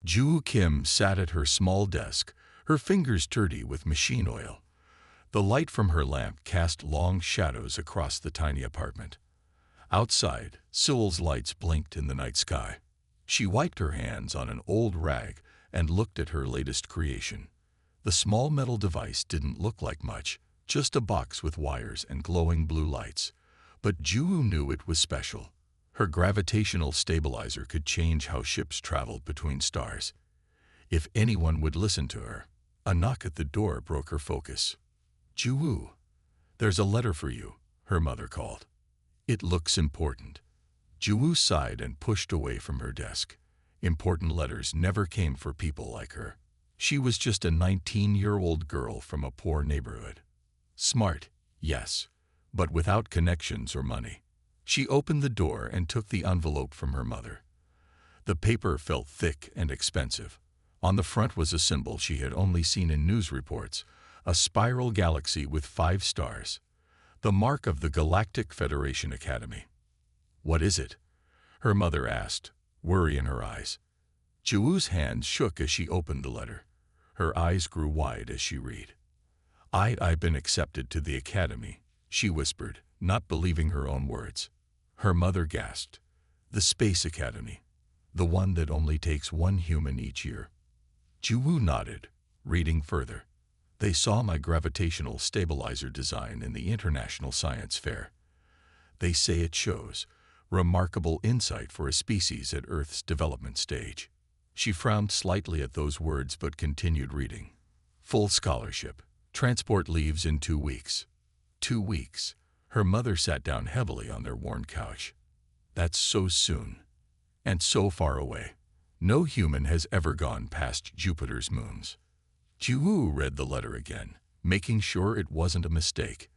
Ju Kim sat at her small desk, her fingers dirty with machine oil. The light from her lamp cast long shadows across the tiny apartment. Outside, Seoul's lights blinked in the night sky. She wiped her hands on an old rag and looked at her latest creation. The small metal device didn't look like much, just a box with wires and glowing blue lights. But Ju knew it was special. Her gravitational stabilizer could change how ships traveled between stars. If anyone would listen to her. A knock at the door broke her focus. "Ju, there's a letter for you," her mother called. "It looks important." Ju sighed and pushed away from her desk. Important letters never came for people like her. She was just a 19-year-old girl from a poor neighborhood. Smart, yes, but without connections or money. She opened the door and took the envelope from her mother. The paper felt thick and expensive. On the front was a symbol she had only seen in news reports, a spiral galaxy with 5 stars. The mark of the Galactic Federation Academy. "What is it?" her mother asked, worry in her eyes. Juwoo's hands shook as she opened the letter. Her eyes grew wide as she read. I've been accepted to the academy," she whispered, not believing her own words. Her mother gasped. "The Space Academy. The one that only takes 1 human each year." Juwoo nodded, reading further. "They saw my gravitational stabilizer design in the International Science Fair. They say it shows remarkable insight for a species at Earth's development stage." She frowned slightly at those words but continued reading. "Full scholarship. Transport leaves in 2 weeks." 2 weeks. Her mother sat down heavily on their worn couch. "That's so soon. And so far away. No human has ever gone past Jupiter's moons." Juwoo read the letter again, making sure it wasn't a mistake.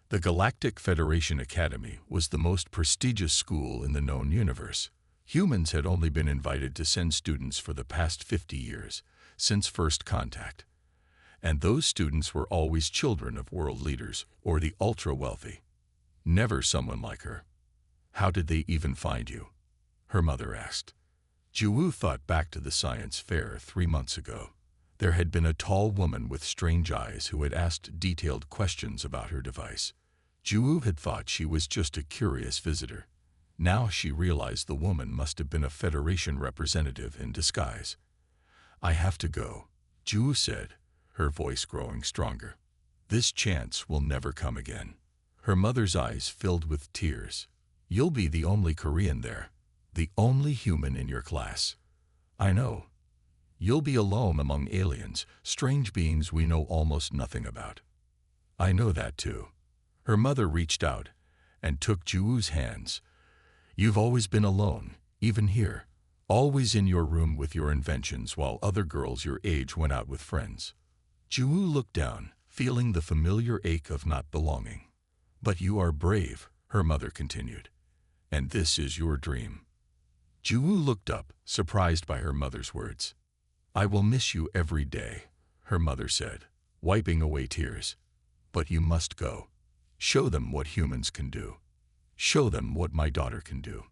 The Galactic Federation Academy was the most prestigious school in the known universe. Humans had only been invited to send students for the past 50 years, since first contact. And those students were always children of world leaders or the ultra-wealthy. Never someone like her. "How did they even find you?" her mother asked. Juwoo thought back to the science fair 3 months ago. There had been a tall woman with strange eyes who had asked detailed questions about her device. Juwoo had thought she was just a curious visitor. Now she realized the woman must have been a Federation representative in disguise. "I have to go," Juwoo said, her voice growing stronger. "This chance will never come again." Her mother's eyes filled with tears. "You'll be the only Korean there, the only human in your class." "I know. You'll be alone among aliens, strange beings we know almost nothing about." "I know that too." Her mother reached out and took Juwoo's hands. "You've always been alone, even here, always in your room with your inventions while other girls your age went out with friends." Juwoo looked down, feeling the familiar ache of not belonging. "But you are brave," her mother continued, "and this is your dream." Juwoo looked up, surprised by her mother's words. "I will miss you every day," her mother said, wiping away tears. "But you must go. Show them what humans can do. Show them what my daughter can do."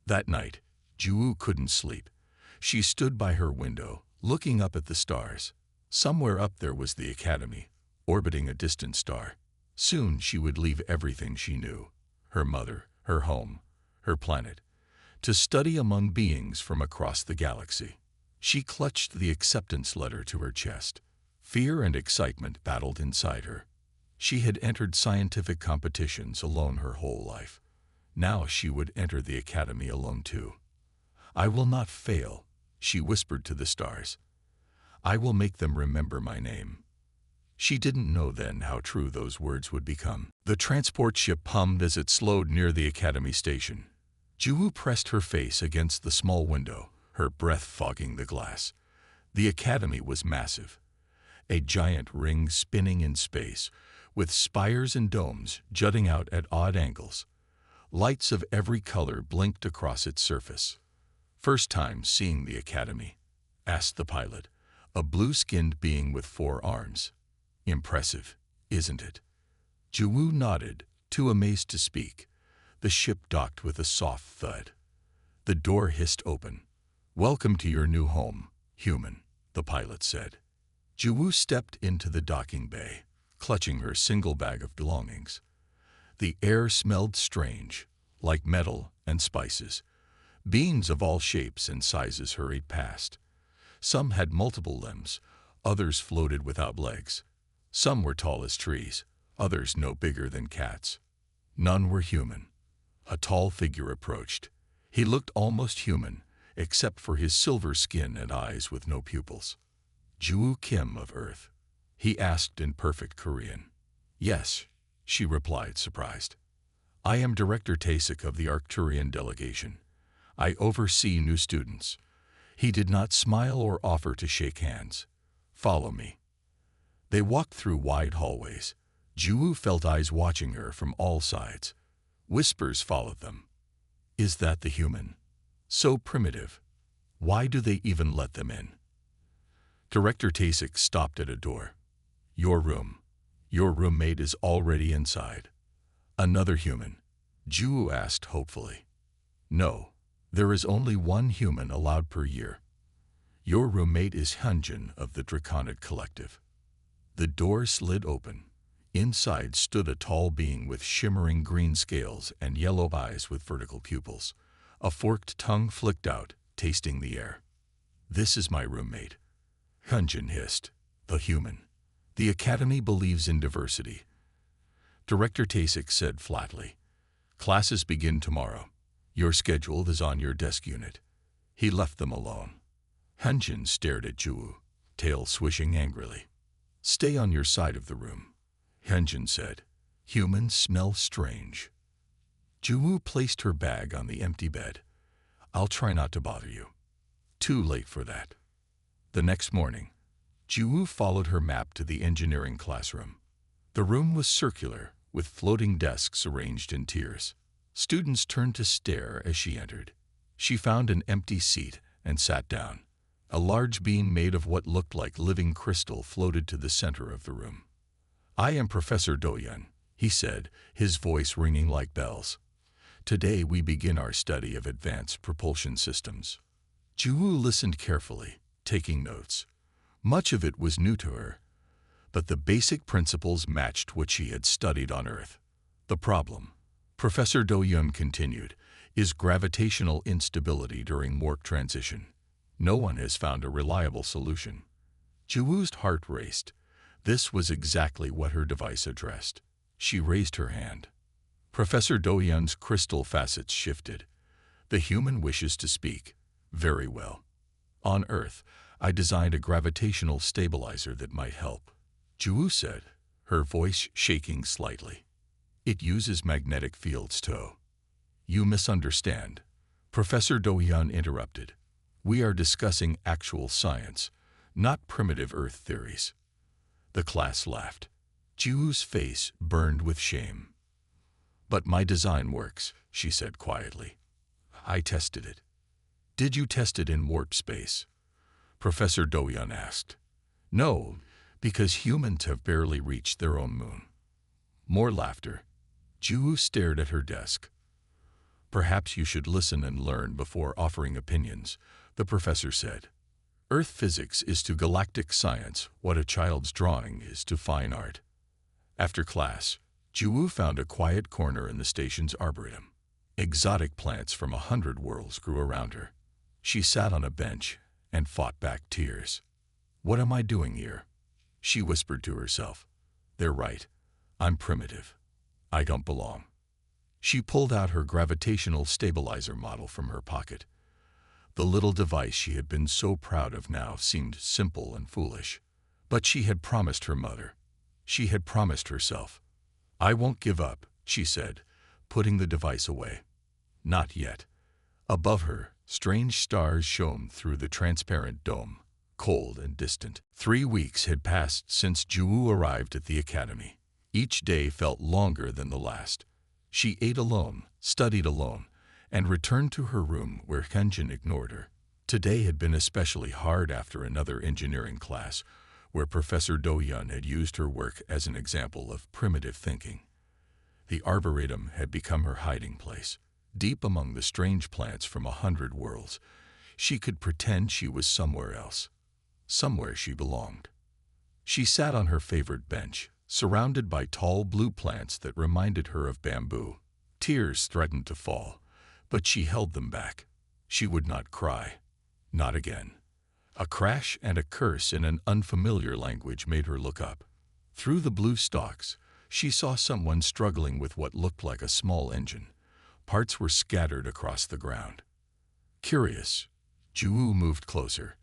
That night, Juwoo couldn't sleep. She stood by her window, looking up at the stars. Somewhere up there was the academy, orbiting a distant star. Soon she would leave everything she knew, her mother, her home, her planet, to study among beings from across the galaxy. She clutched the acceptance letter to her chest. Fear and excitement battled inside her. She had entered scientific competitions alone her whole life. Now she would enter the academy alone too. "I will not fail," she whispered to the stars. "I will make them remember my name." She didn't know then how true those words would become. The transport ship hummed as it slowed near the academy station. Juwoo pressed her face against the small window, her breath fogging the glass. The academy was massive. A giant ring spinning in space, with spires and domes jutting out at odd angles. Lights of every color blinked across its surface. "First time seeing the academy?" asked the pilot, a blue-skinned being with 4 arms. "Impressive, isn't it?" Juwoo nodded, too amazed to speak. The ship docked with a soft thud. The door hissed open. "Welcome to your new home, Human, the pilot said. Juwu stepped into the docking bay, clutching her single bag of belongings. The air smelled strange, like metal and spices. Beings of all shapes and sizes hurried past. Some had multiple limbs, others floated without legs. Some were tall as trees, others no bigger than cats. None were human. A tall figure approached. He looked almost human, except for his silver skin and eyes with no pupils. Juwu Kim of Earth? He asked in perfect Korean. Yes, she replied, surprised. I am Director Tasik of the Arcturian delegation. I oversee new students. He did not smile or offer to shake hands. Follow me. They walked through wide hallways. Juwu felt eyes watching her from all sides. Whispers followed them. Is that the human? So primitive. Why do they even let them in? Director Tasik stopped at a door. Your room. Your roommate is already inside. Another human? Juwu asked hopefully. No, there is only one human allowed per year. Your roommate is Hyunjin of the Draconic Collective. The door slid open. Inside stood a tall being with shimmering green scales and yellow eyes with vertical pupils. A forked tongue flicked out, tasting the air. This is my roommate. Hyunjin hissed. The human. The Academy believes in diversity. Director Tasik said flatly. Classes begin tomorrow. Your schedule is on your desk unit. He left them alone. Hyunjin stared at Juwu, tail swishing angrily. Stay on your side of the room, Hyunjin said. Humans smell strange. Juwu placed her bag on the empty bed. I'll try not to bother you. Too late for that. The next morning, Juwu followed her map to the engineering classroom. The room was circular, with floating desks arranged in tiers. Students turned to stare as she entered. She found an empty seat and sat down. A large beam made of what looked like living crystal floated to the center of the room. I am Professor Do-yeon, he said, his voice ringing like bells. Today we begin our study of advanced propulsion systems. Juwu listened carefully, taking notes. Much of it was new to her, but the basic principles matched what she had studied on Earth. The problem, Professor Do-yeon continued, is gravitational instability during warp transition. No one has found a reliable solution. Juwu's heart raced. This was exactly what her device addressed. She raised her hand. Professor Do-yeon's crystal facets shifted. The human wishes to speak. Very well. On Earth, I designed a gravitational stabilizer that might help. Juwu said, her voice shaking slightly. It uses magnetic fields to... You misunderstand. Professor Do-yeon interrupted. We are discussing actual science, not primitive Earth theories. The class laughed. Juwu's face burned with shame. But my design works, she said quietly. I tested it. Did you test it in warp space? Professor Do-yeon asked. No, because humans have barely reached their own moon. More laughter. Juwu stared at her desk. Perhaps you should listen and learn before offering opinions, the professor said. Earth physics is to galactic science what a child's drawing is to fine art. After class, Juwu found a quiet corner in the station's arboretum. Exotic plants from 100 worlds grew around her. She sat on a bench and fought back tears. What am I doing here? She whispered to herself. They're right. I'm primitive. I don't belong. She pulled out her gravitational stabilizer model from her pocket. The little device she had been so proud of now seemed simple and foolish. But she had promised her mother. She had promised herself. I won't give up, she said, putting the device away. Not yet. Above her, strange stars shone through the transparent dome, cold and distant. 3 weeks had passed since Juwu arrived at the academy. Each day felt longer than the last. She ate alone, studied alone, and returned to her room where Hyunjin ignored her. Today had been especially hard after another engineering class, where Professor Do-yeon had used her work as an example of primitive thinking. The arboretum had become her hiding place. Deep among the strange plants from 100 worlds, she could pretend she was somewhere else, somewhere she belonged. She sat on her favorite bench, surrounded by tall blue plants that reminded her of bamboo. Tears threatened to fall, but she held them back. She would not cry. Not again. A crash and a curse in an unfamiliar language made her look up. Through the blue stalks, she saw someone struggling with what looked like a small engine. Parts were scattered across the ground. Curious, Ju moved closer.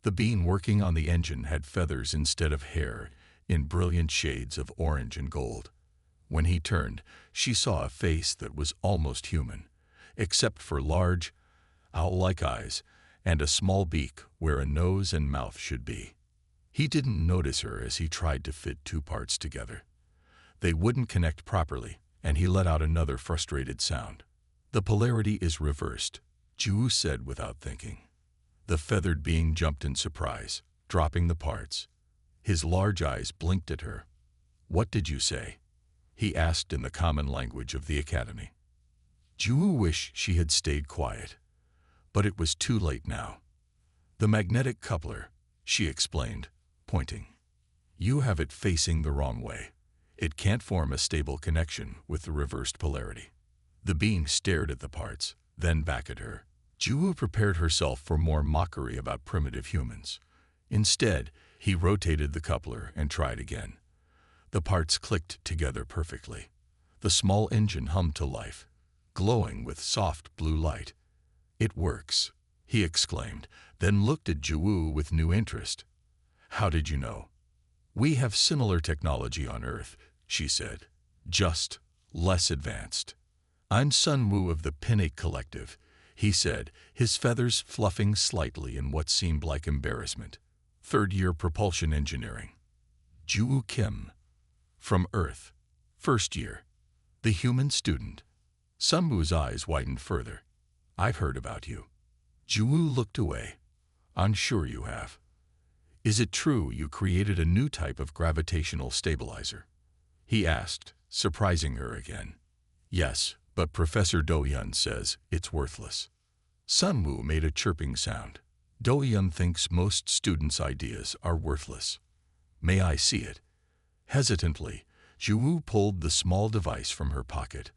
The being working on the engine had feathers instead of hair, in brilliant shades of orange and gold. When he turned, she saw a face that was almost human, except for large, owl-like eyes and a small beak where a nose and mouth should be. He didn't notice her as he tried to fit two parts together. They wouldn't connect properly, and he let out another frustrated sound. "The polarity is reversed," Ju said without thinking. The feathered being jumped in surprise, dropping the parts. His large eyes blinked at her. "What did you say?" he asked in the common language of the academy. Ju wished she had stayed quiet, but it was too late now. "The magnetic coupler," she explained, pointing. "You have it facing the wrong way. It can't form a stable connection with the reversed polarity." The being stared at the parts, then back at her. Ju prepared herself for more mockery about primitive humans. Instead, he rotated the coupler and tried again. The parts clicked together perfectly. The small engine hummed to life, glowing with soft blue light. "It works," he exclaimed, then looked at Ju with new interest. "How did you know?" "We have similar technology on Earth," she said, "just less advanced." "I'm Sun Wu of the Pinnacle Collective," he said, his feathers fluffing slightly in what seemed like embarrassment. "Third-year propulsion engineering." Ju Kim. "From Earth. First year." The human student. Sun Wu's eyes widened further. "I've heard about you." Ju looked away. "I'm sure you have. Is it true you created a new type of gravitational stabilizer?" he asked, surprising her again. "Yes, but Professor Do-Yun says it's worthless." Sun Wu made a chirping sound. "Do-Yun thinks most students' ideas are worthless." "May I see it?" Hesitantly, Ju pulled the small device from her pocket.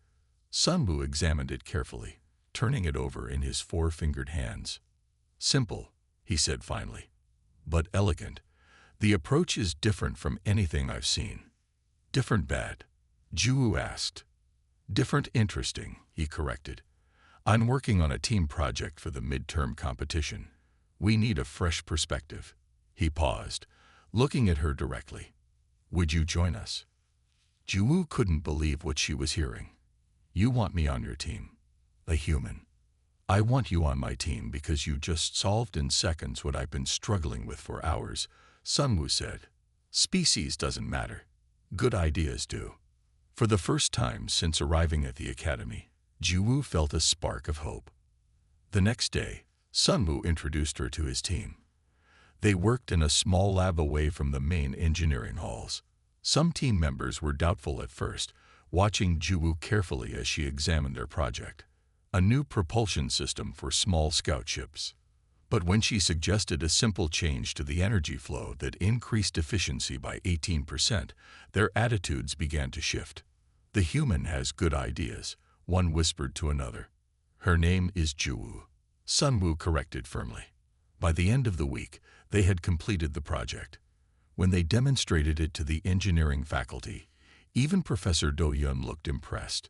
Sun Wu examined it carefully, turning it over in his four-fingered hands. "Simple," he said finally, "but elegant. The approach is different from anything I've seen." "Different bad?" Ju asked. "Different interesting," he corrected. "I'm working on a team project for the midterm competition. We need a fresh perspective." He paused, looking at her directly. "Would you join us?" Ju couldn't believe what she was hearing. "You want me on your team? A human?" "I want you on my team because you just solved in seconds what I've been struggling with for hours," Sun Wu said. "Species doesn't matter. Good ideas do." For the first time since arriving at the academy, Ju felt a spark of hope. The next day, Sun Wu introduced her to his team. They worked in a small lab away from the main engineering halls. Some team members were doubtful at first, watching Ju carefully as she examined their project, a new propulsion system for small scout ships. But when she suggested a simple change to the energy flow that increased efficiency by 18%, their attitudes began to shift. "The human has good ideas," one whispered to another. "Her name is Ju," Sun Wu corrected firmly. By the end of the week, they had completed the project. When they demonstrated it to the engineering faculty, even Professor Do-Yun looked impressed,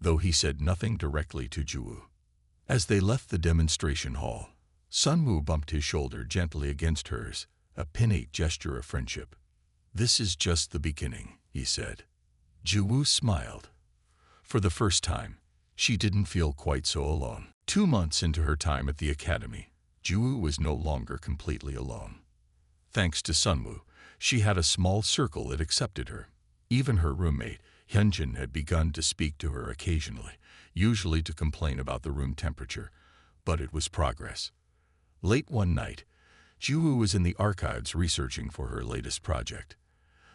though he said nothing directly to Ju. As they left the demonstration hall, Sun Wu bumped his shoulder gently against hers, a pinnate gesture of friendship. "This is just the beginning," he said. Ju smiled. For the first time, she didn't feel quite so alone. 2 months into her time at the academy, Ju was no longer completely alone. Thanks to Sun Wu, she had a small circle that accepted her. Even her roommate, Hyunjin, had begun to speak to her occasionally, usually to complain about the room temperature, but it was progress. Late one night, Ju was in the archives researching for her latest project.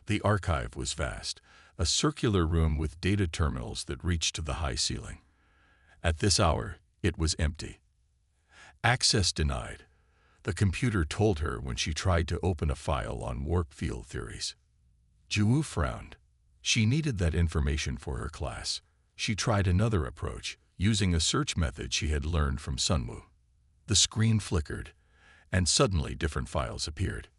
The archive was vast, a circular room with data terminals that reached to the high ceiling. At this hour, it was empty. Access denied, the computer told her when she tried to open a file on warp field theories. Juwu frowned. She needed that information for her class. She tried another approach, using a search method she had learned from Sunwoo. The screen flickered, and suddenly different files appeared.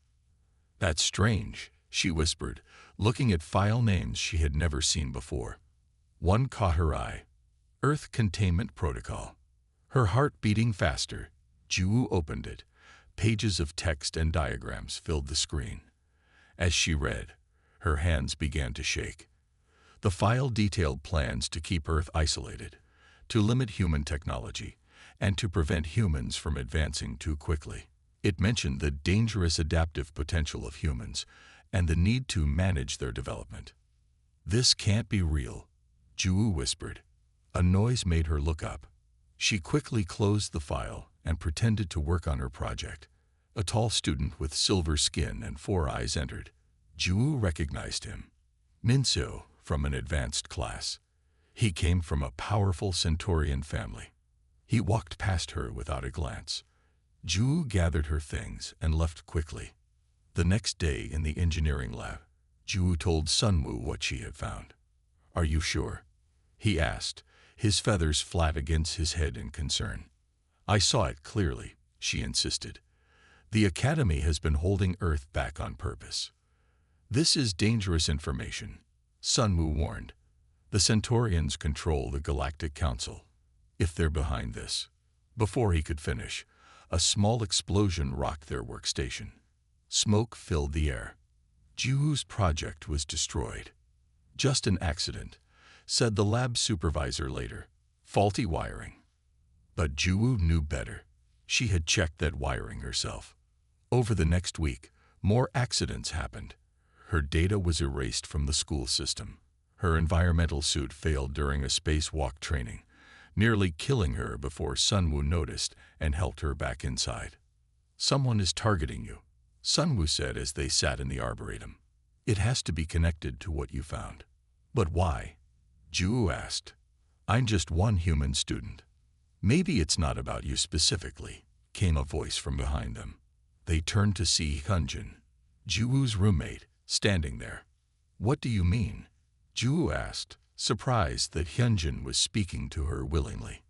"That's strange," she whispered, looking at file names she had never seen before. One caught her eye. Earth Containment Protocol. Her heart beating faster, Juwu opened it. Pages of text and diagrams filled the screen. As she read, her hands began to shake. The file detailed plans to keep Earth isolated, to limit human technology, and to prevent humans from advancing too quickly. It mentioned the dangerous adaptive potential of humans and the need to manage their development. "This can't be real," Juwu whispered. A noise made her look up. She quickly closed the file and pretended to work on her project. A tall student with silver skin and 4 eyes entered. Juwu recognized him. Minseo, from an advanced class. He came from a powerful Centaurian family. He walked past her without a glance. Juwu gathered her things and left quickly. The next day in the engineering lab, Juwu told Sunwoo what she had found. "Are you sure?" he asked, his feathers flat against his head in concern. "I saw it clearly," she insisted. "The Academy has been holding Earth back on purpose." "This is dangerous information," Sunwoo warned. "The Centaurians control the Galactic Council. If they're behind this—" Before he could finish, a small explosion rocked their workstation. Smoke filled the air. Juwoo's project was destroyed. "Just an accident," said the lab supervisor later. "Faulty wiring." But Juwoo knew better. She had checked that wiring herself. Over the next week, more accidents happened. Her data was erased from the school system. Her environmental suit failed during a spacewalk training, nearly killing her before Sunwoo noticed and helped her back inside. "Someone is targeting you," Sunwoo said as they sat in the arboretum. "It has to be connected to what you found." "But why?" Juwoo asked. "I'm just one human student." "Maybe it's not about you specifically," came a voice from behind them. They turned to see Hyunjin, Juwoo's roommate, standing there. "What do you mean?" Juwoo asked, surprised that Hyunjin was speaking to her willingly.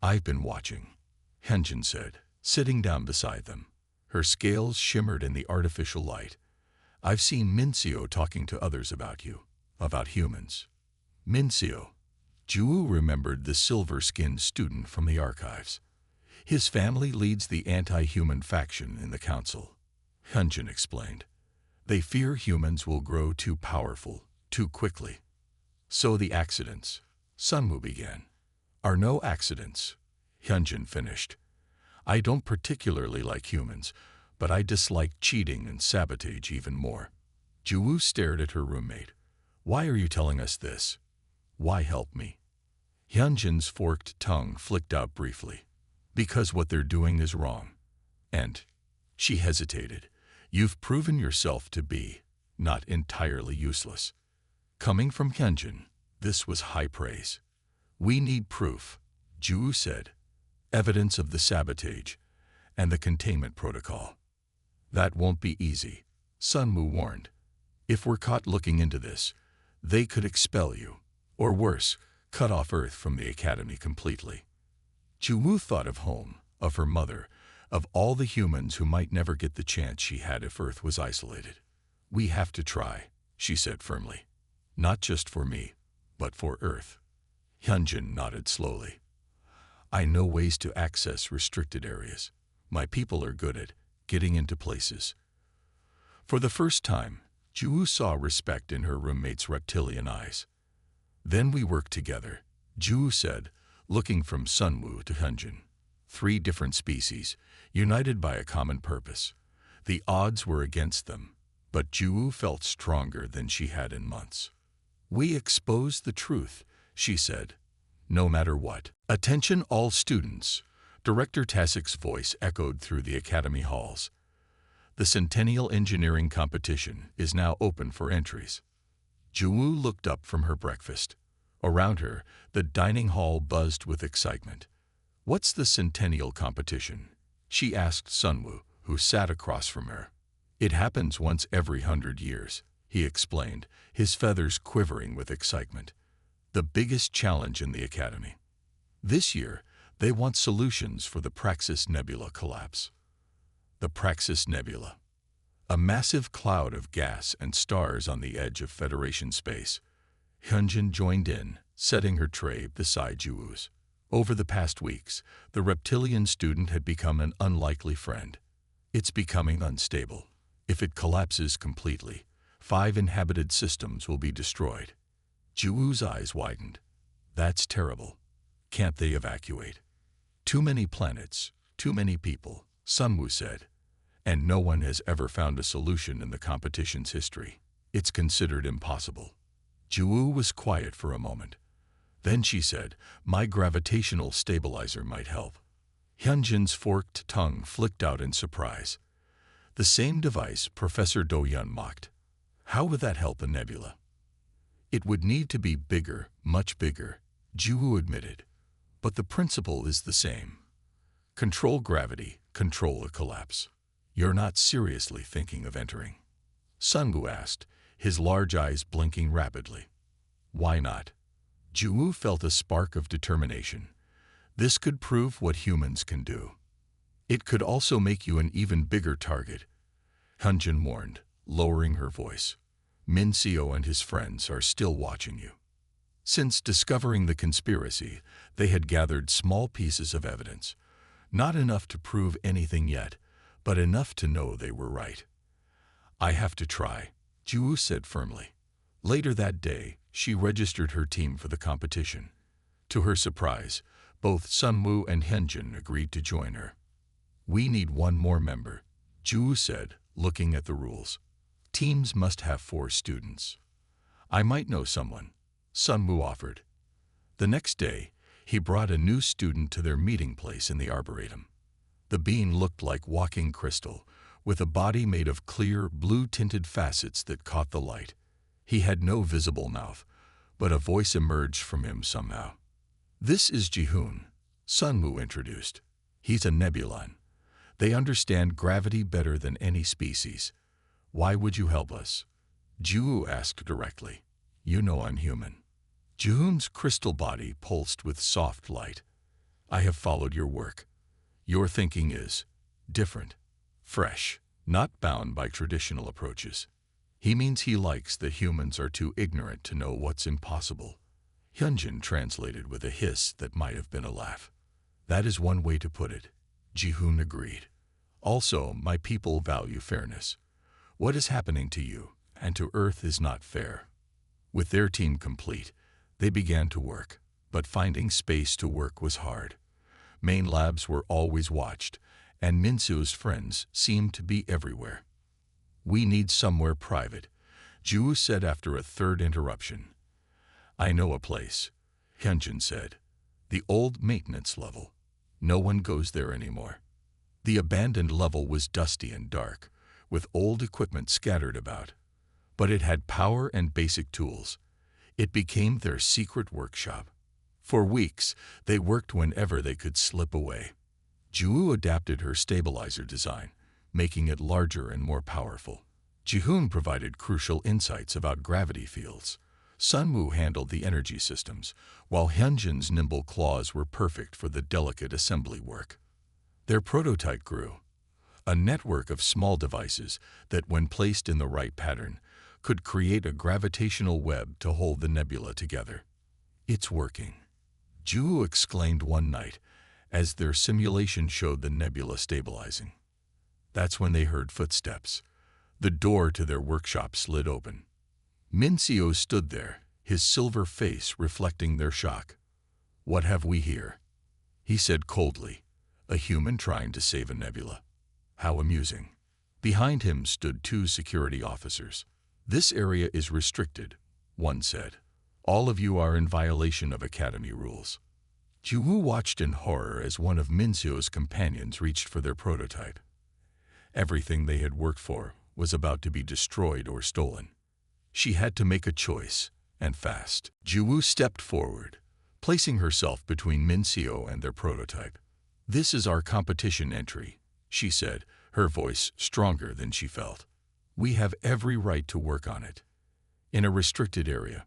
"I've been watching," Hyunjin said, sitting down beside them. Her scales shimmered in the artificial light. "I've seen Minseo talking to others about you, about humans." Minseo. Juwoo remembered the silver-skinned student from the archives. "His family leads the anti-human faction in the council," Hyunjin explained. "They fear humans will grow too powerful, too quickly." "So the accidents," Sunwoo began. "Are no accidents," Hyunjin finished. "I don't particularly like humans, but I dislike cheating and sabotage even more." Juwoo stared at her roommate. "Why are you telling us this? Why help me?" Hyunjin's forked tongue flicked out briefly. "Because what they're doing is wrong. And," she hesitated, "you've proven yourself to be not entirely useless." Coming from Hyunjin, this was high praise. "We need proof," Juwoo said. "Evidence of the sabotage and the containment protocol." "That won't be easy," Sunwoo warned. "If we're caught looking into this, they could expel you, or worse, cut off Earth from the Academy completely." Juwoo thought of home, of her mother, of all the humans who might never get the chance she had if Earth was isolated. "We have to try," she said firmly. "Not just for me, but for Earth." Hyunjin nodded slowly. "I know ways to access restricted areas. My people are good at getting into places." For the first time, Juwoo saw respect in her roommate's reptilian eyes. "Then we work together," Juwoo said, looking from Sunwoo to Hyunjin. 3 different species, united by a common purpose. The odds were against them, but Juwoo felt stronger than she had in months. "We expose the truth," she said, "no matter what." "Attention all students," Director Tasik's voice echoed through the academy halls. "The Centennial Engineering Competition is now open for entries." Juwoo looked up from her breakfast. Around her, the dining hall buzzed with excitement. "What's the centennial competition?" she asked Sunwoo, who sat across from her. "It happens once every 100 years, he explained, his feathers quivering with excitement. "The biggest challenge in the Academy. This year, they want solutions for the Praxis Nebula collapse." The Praxis Nebula. A massive cloud of gas and stars on the edge of Federation space. Hyunjin joined in, setting her tray beside Juwoo's. Over the past weeks, the reptilian student had become an unlikely friend. "It's becoming unstable. If it collapses completely, 5 inhabited systems will be destroyed." Juwoo's eyes widened. "That's terrible. Can't they evacuate?" "Too many planets, too many people," Sunwoo said. "And no one has ever found a solution in the competition's history. It's considered impossible." Juwoo was quiet for a moment. Then she said, "My gravitational stabilizer might help." Hyunjin's forked tongue flicked out in surprise. "The same device Professor Do-yeon mocked. How would that help a nebula?" "It would need to be bigger, much bigger," Juwoo admitted. "But the principle is the same. Control gravity, control a collapse." "You're not seriously thinking of entering?" Sunwoo asked, his large eyes blinking rapidly. "Why not?" Juwoo felt a spark of determination. This could prove what humans can do. "It could also make you an even bigger target," Hyunjin warned, lowering her voice. "Min-seo and his friends are still watching you." Since discovering the conspiracy, they had gathered small pieces of evidence. Not enough to prove anything yet, but enough to know they were right. "I have to try," Juwoo said firmly. Later that day, she registered her team for the competition. To her surprise, both Sunwoo and Hyunjin agreed to join her. "We need one more member," Juwoo said, looking at the rules. "Teams must have 4 students." "I might know someone," Sunwoo offered. The next day, he brought a new student to their meeting place in the Arboretum. The being looked like walking crystal, with a body made of clear, blue-tinted facets that caught the light. He had no visible mouth, but a voice emerged from him somehow. "This is Jihoon," Sunwoo introduced. "He's a Nebulan. They understand gravity better than any species. Why would you help us?" Juwoo asked directly. "You know I'm human." Jihoon's crystal body pulsed with soft light. "I have followed your work. Your thinking is different, fresh, not bound by traditional approaches." He means he likes that humans are too ignorant to know what's impossible. Hyunjin translated with a hiss that might have been a laugh. "That is one way to put it," Jihoon agreed. "Also, my people value fairness. What is happening to you and to Earth is not fair." With their team complete, they began to work, but finding space to work was hard. Main labs were always watched, and Min-seo's friends seemed to be everywhere. "We need somewhere private," Juwoo said after a third interruption. "I know a place," Hyunjin said. "The old maintenance level. No one goes there anymore." The abandoned level was dusty and dark, with old equipment scattered about. But it had power and basic tools. It became their secret workshop. For weeks, they worked whenever they could slip away. Juwoo adapted her stabilizer design, making it larger and more powerful. Jihoon provided crucial insights about gravity fields. Sunwoo handled the energy systems, while Hyunjin's nimble claws were perfect for the delicate assembly work. Their prototype grew, a network of small devices that, when placed in the right pattern, could create a gravitational web to hold the nebula together. "It's working," Juwoo exclaimed one night, as their simulation showed the nebula stabilizing. That's when they heard footsteps. The door to their workshop slid open. Min-seo stood there, his silver face reflecting their shock. "What have we here?" he said coldly. "A human trying to save a nebula. How amusing." Behind him stood 2 security officers. "This area is restricted," one said. "All of you are in violation of Academy rules." Juwoo watched in horror as one of Min-seo's companions reached for their prototype. Everything they had worked for was about to be destroyed or stolen. She had to make a choice, and fast. Juwoo stepped forward, placing herself between Mincio and their prototype. "This is our competition entry," she said, her voice stronger than she felt. "We have every right to work on it." In a restricted area,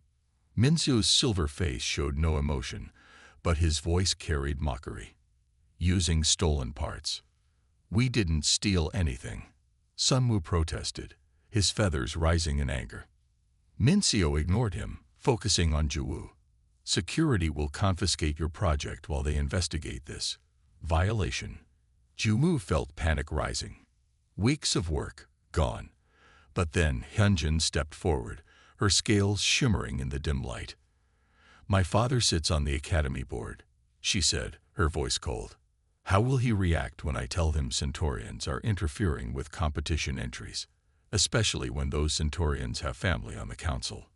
Mincio's silver face showed no emotion, but his voice carried mockery. "Using stolen parts." "We didn't steal anything," Sunwoo protested, his feathers rising in anger. Mincio ignored him, focusing on Jiwoo. "Security will confiscate your project while they investigate this violation." Jiwoo felt panic rising. Weeks of work, gone. But then Hyunjin stepped forward, her scales shimmering in the dim light. "My father sits on the academy board," she said, her voice cold. "How will he react when I tell him Centaurians are interfering with competition entries, especially when those Centaurians have family on the council?"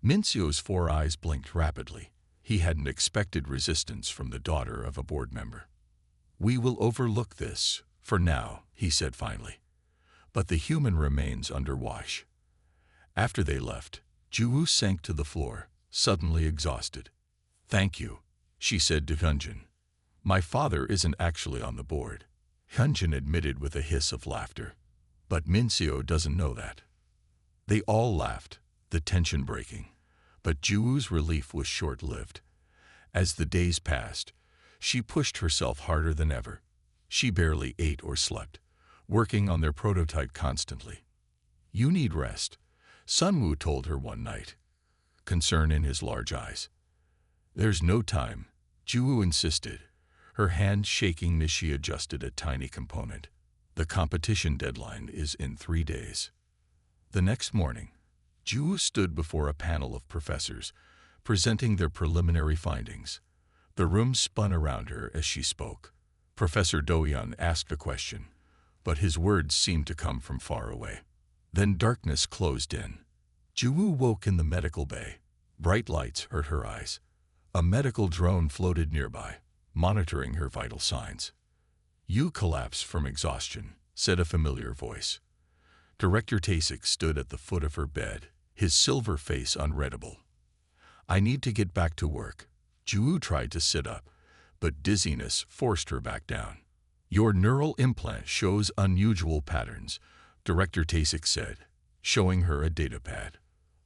Mincio's 4 eyes blinked rapidly. He hadn't expected resistance from the daughter of a board member. "We will overlook this, for now," he said finally. "But the human remains under watch." After they left, Jiwoo sank to the floor, suddenly exhausted. "Thank you," she said to Hyunjin. "My father isn't actually on the board," Hyunjin admitted with a hiss of laughter. "But Mincio doesn't know that." They all laughed, the tension breaking. But Jiwoo's relief was short-lived. As the days passed, she pushed herself harder than ever. She barely ate or slept, working on their prototype constantly. "You need rest," Sunwoo told her one night, concern in his large eyes. "There's no time," Jiwoo insisted, her hand shaking as she adjusted a tiny component. "The competition deadline is in 3 days." The next morning, Jiwoo stood before a panel of professors, presenting their preliminary findings. The room spun around her as she spoke. Professor Dohyun asked a question, but his words seemed to come from far away. Then darkness closed in. Jiwoo woke in the medical bay. Bright lights hurt her eyes. A medical drone floated nearby, monitoring her vital signs. "You collapse from exhaustion," said a familiar voice. Director Tasik stood at the foot of her bed, his silver face unreadable. "I need to get back to work." Jiwoo tried to sit up, but dizziness forced her back down. "Your neural implant shows unusual patterns," Director Tasik said, showing her a datapad.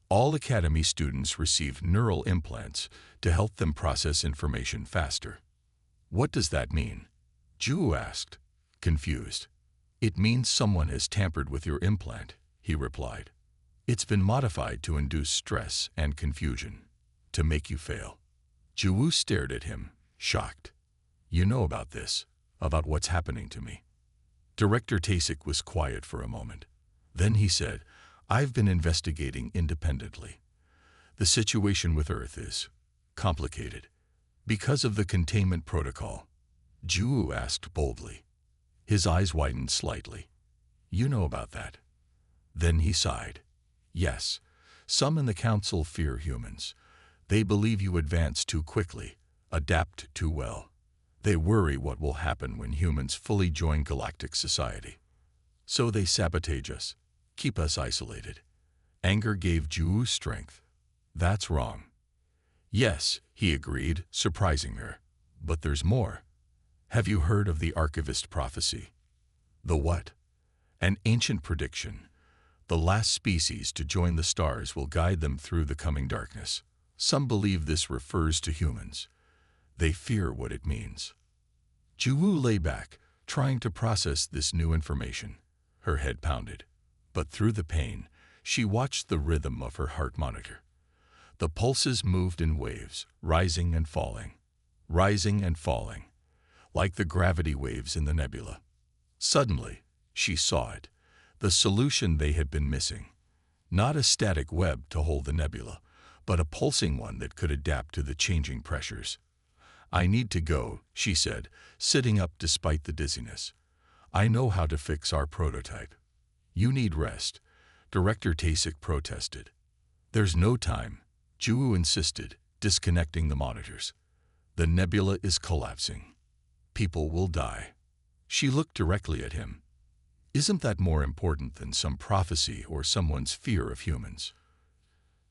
"All academy students receive neural implants to help them process information faster." "What does that mean?" Jiwoo asked, confused. "It means someone has tampered with your implant," he replied. "It's been modified to induce stress and confusion, to make you fail." Jiwoo stared at him, shocked. "You know about this, about what's happening to me?" Director Tasik was quiet for a moment. Then he said, "I've been investigating independently. The situation with Earth is complicated because of the containment protocol." Jiwoo asked boldly. His eyes widened slightly. "You know about that?" Then he sighed. "Yes, some in the council fear humans. They believe you advance too quickly, adapt too well. They worry what will happen when humans fully join galactic society. So they sabotage us, keep us isolated." Anger gave Jiwoo strength. "That's wrong." "Yes," he agreed, surprising her. "But there's more. Have you heard of the Archivist prophecy?" "The what?" "An ancient prediction. The last species to join the stars will guide them through the coming darkness. Some believe this refers to humans. They fear what it means." Jiwoo lay back, trying to process this new information. Her head pounded. But through the pain, she watched the rhythm of her heart monitor. The pulses moved in waves, rising and falling, like the gravity waves in the nebula. Suddenly, she saw it, the solution they had been missing. Not a static web to hold the nebula, but a pulsing one that could adapt to the changing pressures. "I need to go," she said, sitting up despite the dizziness. "I know how to fix our prototype." "You need rest," Director Tasik protested. "There's no time," Jiwoo insisted, disconnecting the monitors. "The nebula is collapsing. People will die." She looked directly at him. "Isn't that more important than some prophecy or someone's fear of humans?"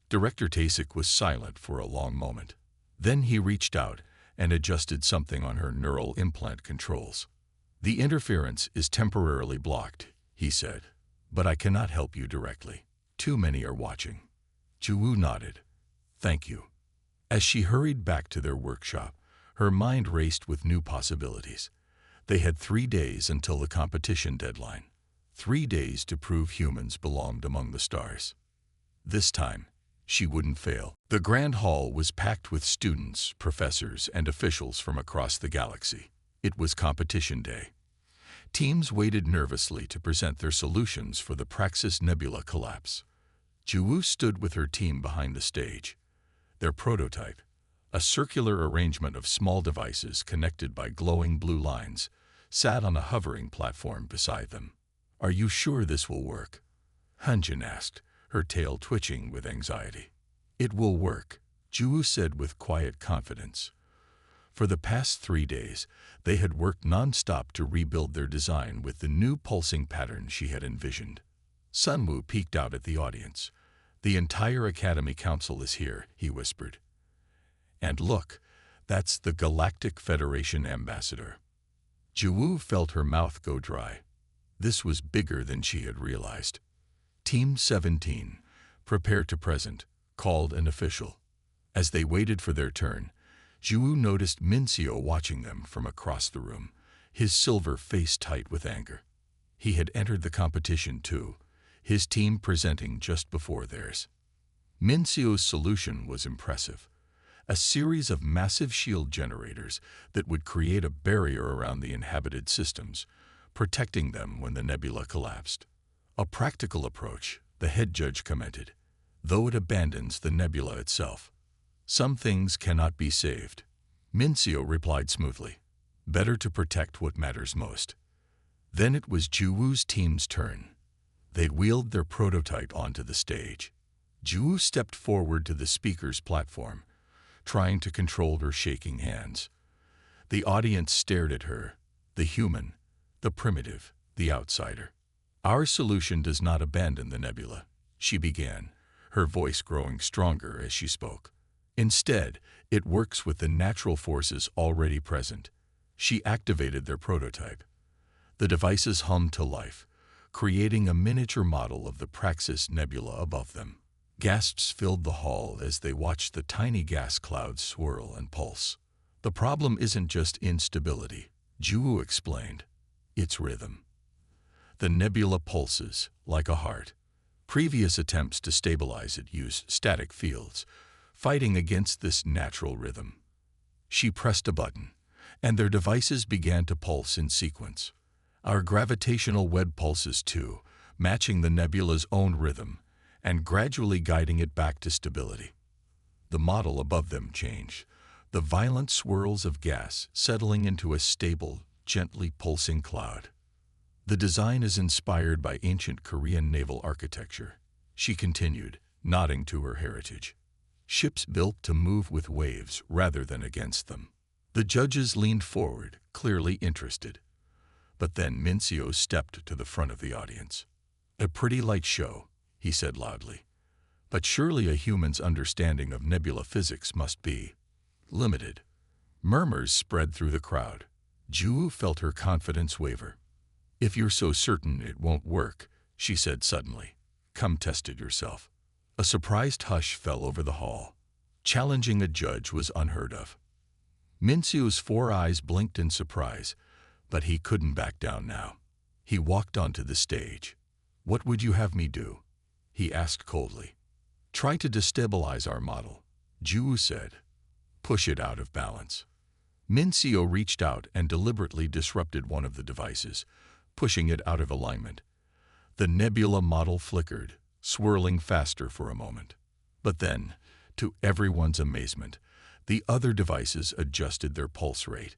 Director Tasik was silent for a long moment. Then he reached out and adjusted something on her neural implant controls. "The interference is temporarily blocked," he said, "but I cannot help you directly. Too many are watching." Juwoo nodded. "Thank you." As she hurried back to their workshop, her mind raced with new possibilities. They had 3 days until the competition deadline. 3 days to prove humans belonged among the stars. This time, she wouldn't fail. The Grand Hall was packed with students, professors, and officials from across the galaxy. It was competition day. Teams waited nervously to present their solutions for the Praxis Nebula collapse. Juwoo stood with her team behind the stage. Their prototype, a circular arrangement of small devices connected by glowing blue lines, sat on a hovering platform beside them. "Are you sure this will work?" Hunjin asked, her tail twitching with anxiety. "It will work," Juwoo said with quiet confidence. For the past 3 days, they had worked non-stop to rebuild their design with the new pulsing pattern she had envisioned. Sunwoo peeked out at the audience. "The entire Academy Council is here," he whispered. "And look, that's the Galactic Federation ambassador." Juwoo felt her mouth go dry. This was bigger than she had realized. Team 17, prepare to present, called an official. As they waited for their turn, Juwoo noticed Mincio watching them from across the room, his silver face tight with anger. He had entered the competition too, his team presenting just before theirs. Mincio's solution was impressive. A series of massive shield generators that would create a barrier around the inhabited systems, protecting them when the nebula collapsed. "A practical approach," the head judge commented, "though it abandons the nebula itself. Some things cannot be saved." Mincio replied smoothly, "Better to protect what matters most." Then it was Juwoo's team's turn. They wheeled their prototype onto the stage. Juwoo stepped forward to the speaker's platform, trying to control her shaking hands. The audience stared at her, the human, the primitive, the outsider. "Our solution does not abandon the nebula," she began, her voice growing stronger as she spoke. "Instead, it works with the natural forces already present." She activated their prototype. The devices hummed to life, creating a miniature model of the Praxis Nebula above them. Gasps filled the hall as they watched the tiny gas clouds swirl and pulse. "The problem isn't just instability," Juwoo explained. "It's rhythm. The nebula pulses, like a heart. Previous attempts to stabilize it used static fields, fighting against this natural rhythm." She pressed a button, and their devices began to pulse in sequence. "Our gravitational web pulses too, matching the nebula's own rhythm, and gradually guiding it back to stability." The model above them changed, the violent swirls of gas settling into a stable, gently pulsing cloud. "The design is inspired by ancient Korean naval architecture," she continued, nodding to her heritage. "Ships built to move with waves rather than against them." The judges leaned forward, clearly interested. But then Mincio stepped to the front of the audience. "A pretty light show," he said loudly. "But surely a human's understanding of nebula physics must be limited." Murmurs spread through the crowd. Juwoo felt her confidence waver. "If you're so certain it won't work," she said suddenly, "come test it yourself." A surprised hush fell over the hall. Challenging a judge was unheard of. Mincio's 4 eyes blinked in surprise, but he couldn't back down now. He walked onto the stage. "What would you have me do?" he asked coldly. "Try to destabilize our model," Juwoo said. "Push it out of balance." Mincio reached out and deliberately disrupted one of the devices, pushing it out of alignment. The nebula model flickered, swirling faster for a moment. But then, to everyone's amazement, the other devices adjusted their pulse rate.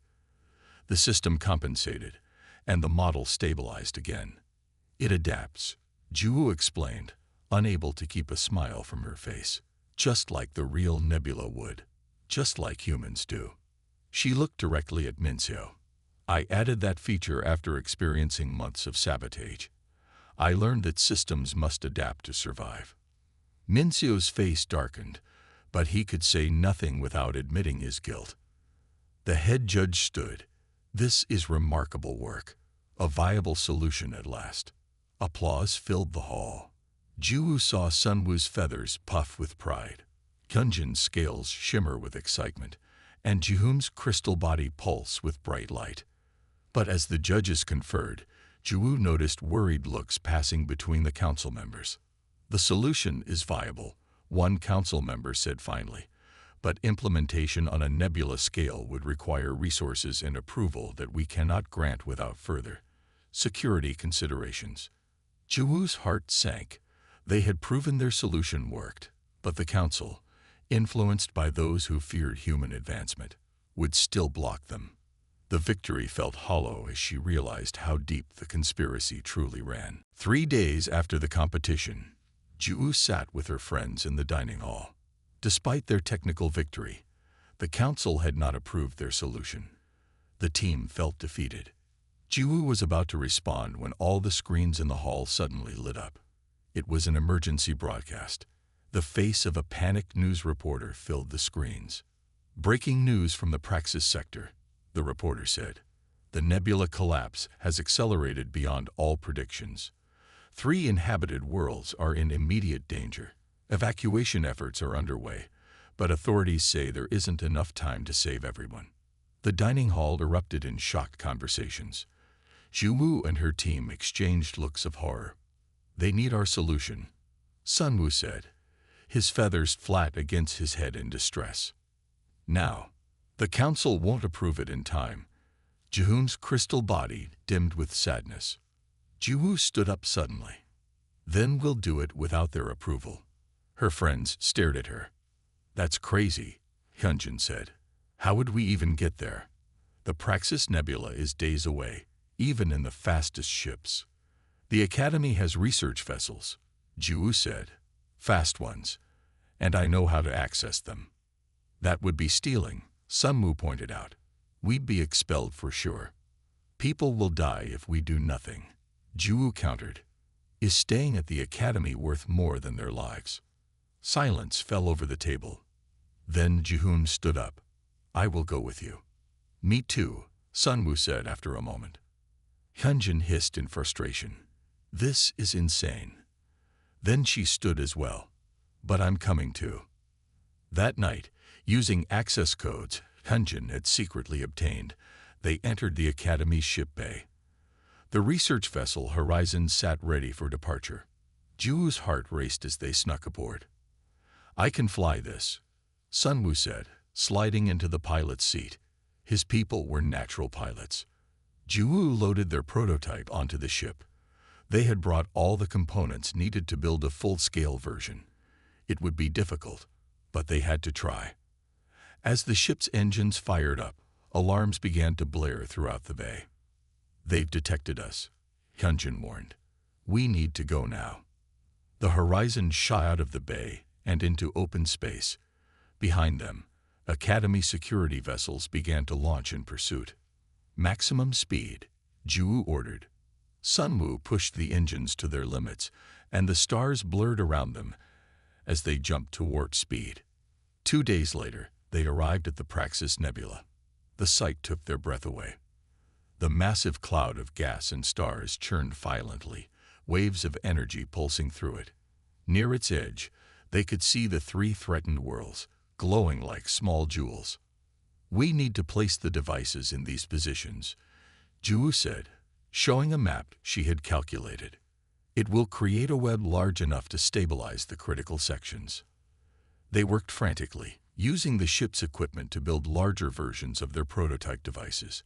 The system compensated, and the model stabilized again. "It adapts," Juwoo explained, unable to keep a smile from her face. "Just like the real nebula would. Just like humans do." She looked directly at Mincio. "I added that feature after experiencing months of sabotage. I learned that systems must adapt to survive." Mincio's face darkened, but he could say nothing without admitting his guilt. The head judge stood. "This is remarkable work. A viable solution at last." Applause filled the hall. Ju saw Sunwoo's feathers puff with pride. Hyunjin's scales shimmer with excitement, and Jihoon's crystal body pulse with bright light. But as the judges conferred, Ju noticed worried looks passing between the council members. "The solution is viable," one council member said finally, "but implementation on a nebula scale would require resources and approval that we cannot grant without further security considerations." Juwoo's heart sank. They had proven their solution worked, but the council, influenced by those who feared human advancement, would still block them. The victory felt hollow as she realized how deep the conspiracy truly ran. 3 days after the competition, Ju sat with her friends in the dining hall. Despite their technical victory, the council had not approved their solution. The team felt defeated. Ju was about to respond when all the screens in the hall suddenly lit up. It was an emergency broadcast. The face of a panicked news reporter filled the screens. "Breaking news from the Praxis sector," the reporter said. "The nebula collapse has accelerated beyond all predictions. 3 inhabited worlds are in immediate danger. Evacuation efforts are underway, but authorities say there isn't enough time to save everyone." The dining hall erupted in shocked conversations. Juwoo and her team exchanged looks of horror. "They need our solution," Sunwoo said, his feathers flat against his head in distress. "Now, the council won't approve it in time." Jihoon's crystal body dimmed with sadness. Juwoo stood up suddenly. "Then we'll do it without their approval." Her friends stared at her. "That's crazy," Hyunjin said. "How would we even get there? The Praxis Nebula is days away, even in the fastest ships." "The Academy has research vessels," Ju said. "Fast ones, and I know how to access them." "That would be stealing," Sunwoo pointed out. "We'd be expelled for sure." "People will die if we do nothing," Ju countered. "Is staying at the Academy worth more than their lives?" Silence fell over the table. Then Jihoon stood up. "I will go with you." "Me too," Sunwoo said after a moment. Hyunjin hissed in frustration. "This is insane." Then she stood as well. "But I'm coming too." That night, using access codes Hyunjin had secretly obtained, they entered the Academy's ship bay. The research vessel Horizon sat ready for departure. Juwoo's heart raced as they snuck aboard. "I can fly this," Sunwoo said, sliding into the pilot's seat. His people were natural pilots. Juwoo loaded their prototype onto the ship. They had brought all the components needed to build a full-scale version. It would be difficult, but they had to try. As the ship's engines fired up, alarms began to blare throughout the bay. "They've detected us," Hyunjin warned. "We need to go now." The Horizon shot out of the bay and into open space. Behind them, Academy security vessels began to launch in pursuit. "Maximum speed," Ju ordered. Sunwoo pushed the engines to their limits, and the stars blurred around them as they jumped to warp speed. 2 days later, they arrived at the Praxis Nebula. The sight took their breath away. The massive cloud of gas and stars churned violently, waves of energy pulsing through it. Near its edge, they could see the 3 threatened worlds, glowing like small jewels. "We need to place the devices in these positions," Ju said, showing a map she had calculated. "It will create a web large enough to stabilize the critical sections." They worked frantically, using the ship's equipment to build larger versions of their prototype devices.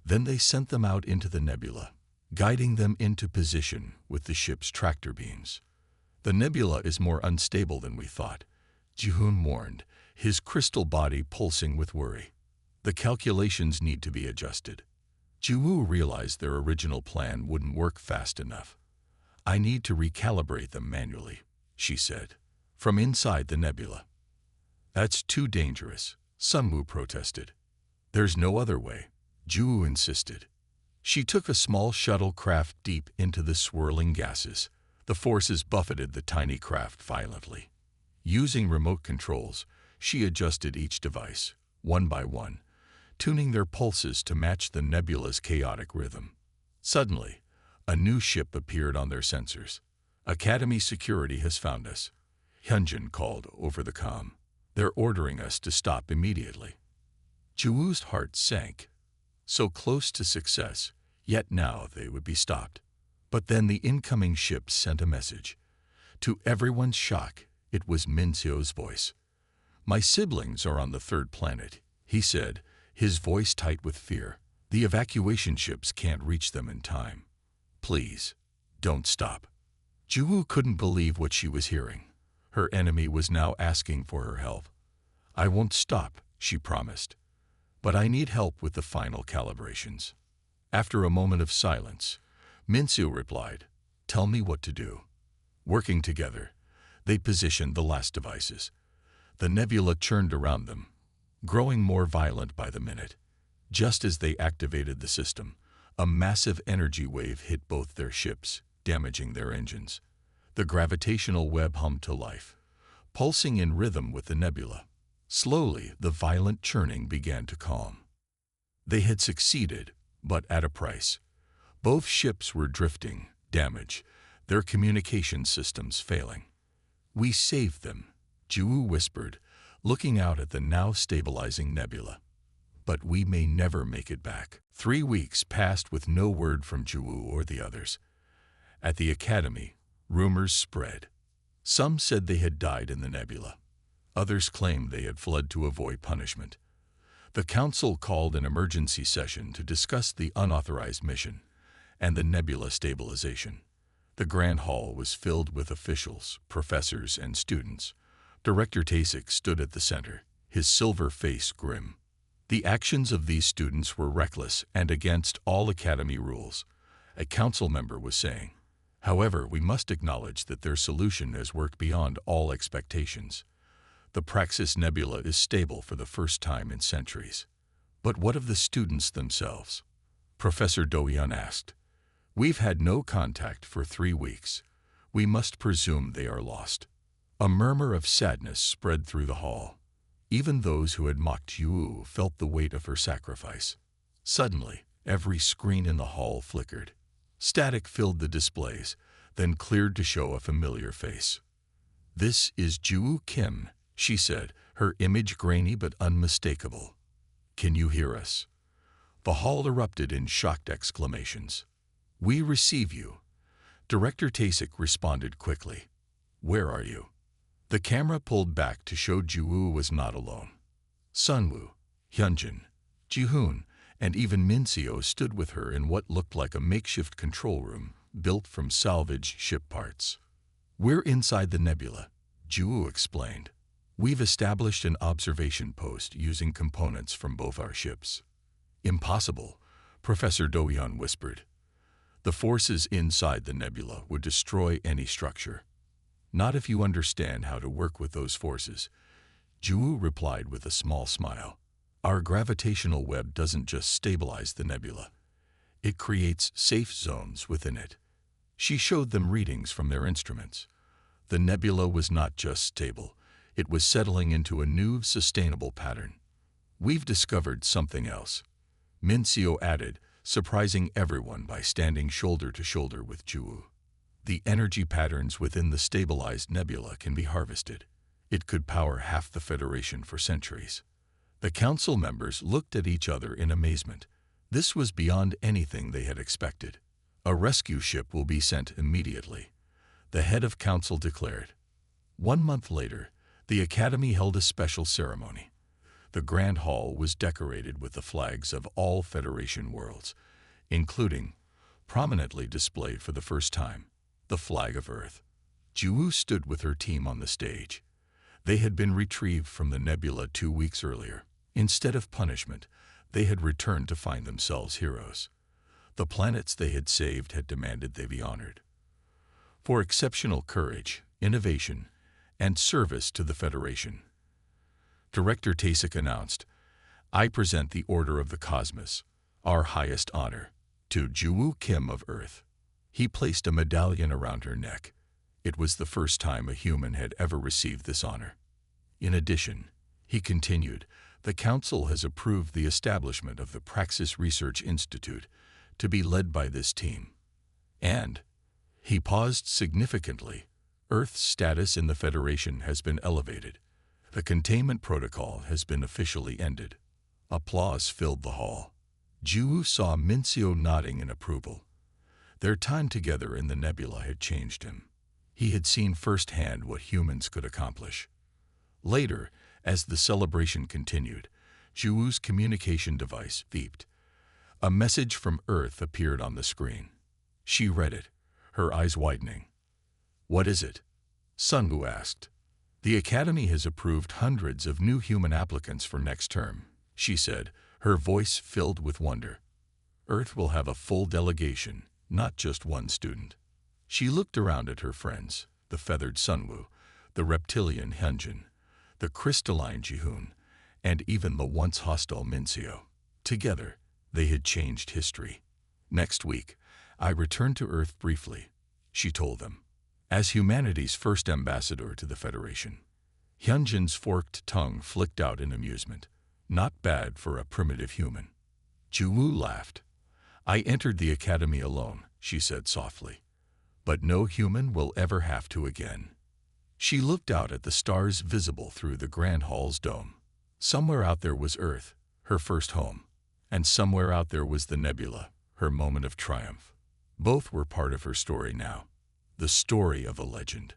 Then they sent them out into the nebula, guiding them into position with the ship's tractor beams. "The nebula is more unstable than we thought," Jihoon warned, his crystal body pulsing with worry. "The calculations need to be adjusted." Jiwoo realized their original plan wouldn't work fast enough. "I need to recalibrate them manually," she said, from inside the nebula. "That's too dangerous," Sunwoo protested. "There's no other way," Jiwoo insisted. She took a small shuttlecraft deep into the swirling gases. The forces buffeted the tiny craft violently. Using remote controls, she adjusted each device, one by one, tuning their pulses to match the nebula's chaotic rhythm. Suddenly, a new ship appeared on their sensors. "Academy Security has found us," Hyunjin called over the comm. "They're ordering us to stop immediately." Juwoo's heart sank. So close to success, yet now they would be stopped. But then the incoming ship sent a message. To everyone's shock, it was Minseo's voice. "My siblings are on the third planet," he said, his voice tight with fear. "The evacuation ships can't reach them in time. Please, don't stop." Juwoo couldn't believe what she was hearing. Her enemy was now asking for her help. "I won't stop," she promised. "But I need help with the final calibrations." After a moment of silence, Minseo replied, "Tell me what to do." Working together, they positioned the last devices. The nebula churned around them, growing more violent by the minute. Just as they activated the system, a massive energy wave hit both their ships, damaging their engines. The gravitational web hummed to life, pulsing in rhythm with the nebula. Slowly, the violent churning began to calm. They had succeeded, but at a price. Both ships were drifting, damaged, their communication systems failing. "We saved them," Juwoo whispered, looking out at the now stabilizing nebula. "But we may never make it back." 3 weeks passed with no word from Juwoo or the others. At the academy, rumors spread. Some said they had died in the nebula. Others claimed they had fled to avoid punishment. The council called an emergency session to discuss the unauthorized mission and the nebula stabilization. The grand hall was filled with officials, professors, and students. Director Tasik stood at the center, his silver face grim. The actions of these students were reckless and against all academy rules, a council member was saying. However, we must acknowledge that their solution has worked beyond all expectations. The Praxis Nebula is stable for the first time in centuries. But what of the students themselves? Professor Do-hyun asked. "We've had no contact for 3 weeks. We must presume they are lost." A murmur of sadness spread through the hall. Even those who had mocked Juwoo felt the weight of her sacrifice. Suddenly, every screen in the hall flickered. Static filled the displays, then cleared to show a familiar face. "This is Juwoo Kim," she said, her image grainy but unmistakable. "Can you hear us?" The hall erupted in shocked exclamations. "We receive you." Director Tasik responded quickly. "Where are you?" The camera pulled back to show Juwoo was not alone. Sunwoo, Hyunjin, Jihoon, and even Minseo stood with her in what looked like a makeshift control room built from salvaged ship parts. "We're inside the nebula," Juwoo explained. "We've established an observation post using components from both our ships." "Impossible," Professor Do-hyun whispered. "The forces inside the nebula would destroy any structure." "Not if you understand how to work with those forces," Juwoo replied with a small smile. "Our gravitational web doesn't just stabilize the nebula. It creates safe zones within it." She showed them readings from their instruments. The nebula was not just stable, it was settling into a new, sustainable pattern. "We've discovered something else," Minseo added, surprising everyone by standing shoulder to shoulder with Juwoo. "The energy patterns within the stabilized nebula can be harvested. It could power half the Federation for centuries." The council members looked at each other in amazement. This was beyond anything they had expected. "A rescue ship will be sent immediately," the head of council declared. 1 month later, the Academy held a special ceremony. The Grand Hall was decorated with the flags of all Federation worlds, including, prominently displayed for the first time, the flag of Earth. Juwoo stood with her team on the stage. They had been retrieved from the nebula 2 weeks earlier. Instead of punishment, they had returned to find themselves heroes. The planets they had saved had demanded they be honored for exceptional courage, innovation, and service to the Federation. Director Tasik announced, "I present the Order of the Cosmos, our highest honor, to Juwoo Kim of Earth." He placed a medallion around her neck. It was the first time a human had ever received this honor. In addition, he continued, the Council has approved the establishment of the Praxis Research Institute to be led by this team. And, he paused significantly, Earth's status in the Federation has been elevated. The containment protocol has been officially ended. Applause filled the hall. Jiwoo saw Mincio nodding in approval. Their time together in the nebula had changed him. He had seen firsthand what humans could accomplish. Later, as the celebration continued, Jiwoo's communication device beeped. A message from Earth appeared on the screen. She read it, her eyes widening. "What is it?" Sunwoo asked. "The Academy has approved hundreds of new human applicants for next term," she said, her voice filled with wonder. "Earth will have a full delegation, not just one student." She looked around at her friends, the feathered Sunwoo, the reptilian Hyunjin, the crystalline Jihoon, and even the once hostile Mincio. Together, they had changed history. "Next week, I return to Earth briefly," she told them. As humanity's first ambassador to the Federation. Hyunjin's forked tongue flicked out in amusement. Not bad for a primitive human. Jiwoo laughed. "I entered the Academy alone," she said softly. "But no human will ever have to again." She looked out at the stars visible through the Grand Hall's dome. Somewhere out there was Earth, her first home. And somewhere out there was the nebula, her moment of triumph. Both were part of her story now. The story of a legend.